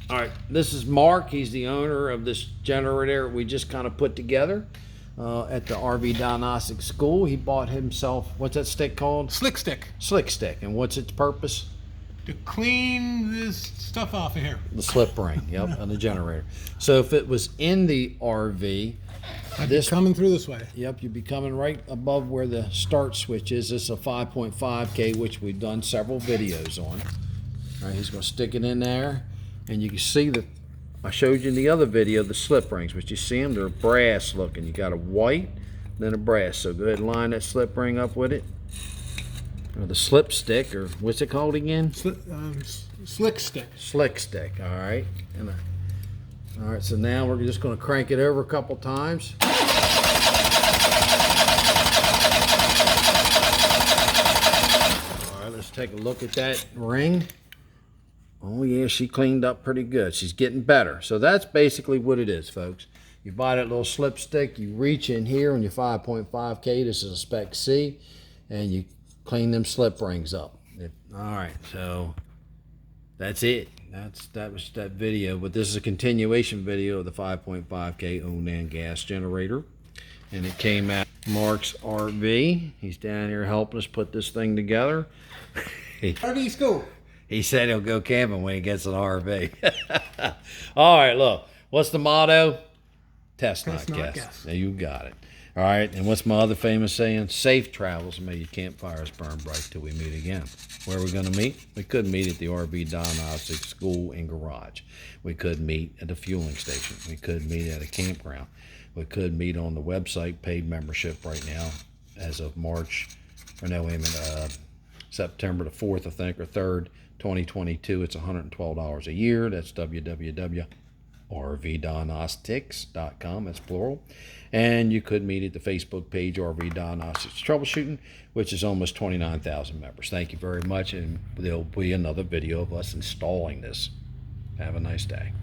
All right, this is Mark. He's the owner of this generator we just kind of put together at the RV Diagnostic School. He bought himself, what's that stick called? Slick stick. Slick stick. And what's its purpose? To clean this stuff off of here. The slip ring, yep, on the generator. So if it was in the RV, This coming through this way. yep, you'd be coming right above where the start switch is. This is a 5.5K, which we've done several videos on. All right, he's going to stick it in there. And you can see that I showed you in the other video the slip rings, but you see them, they're brass looking. You got a white, then a brass. So go ahead and line that slip ring up with it. Or the slip stick, or what's it called again? Slick stick. Slick stick, all right. And all right, so now we're just going to crank it over a couple times. All right, let's take a look at that ring. Oh yeah, she cleaned up pretty good. She's getting better. So that's basically what it is, folks. You buy that little slip stick, you reach in here on your 5.5K, this is a spec C, and you clean them slip rings up. All right, so that's it. That was that video, but this is a continuation video of the 5.5K Onan gas generator. And it came out Mark's RV. He's down here helping us put this thing together. RV school. He said he'll go camping when he gets an RV. All right, look. What's the motto? Test not guess. Now you got it. All right, and what's my other famous saying? Safe travels, may your campfires burn bright till we meet again. Where are we going to meet? We could meet at the RV Diagnostic School and Garage. We could meet at a fueling station. We could meet at a campground. We could meet on the website, paid membership right now, as of September the 4th, I think, or 3rd, 2022. It's $112 a year. That's www.rvdiagnostics.com. That's plural. And you could meet at the Facebook page, RV Diagnostics Troubleshooting, which is almost 29,000 members. Thank you very much, and there'll be another video of us installing this. Have a nice day.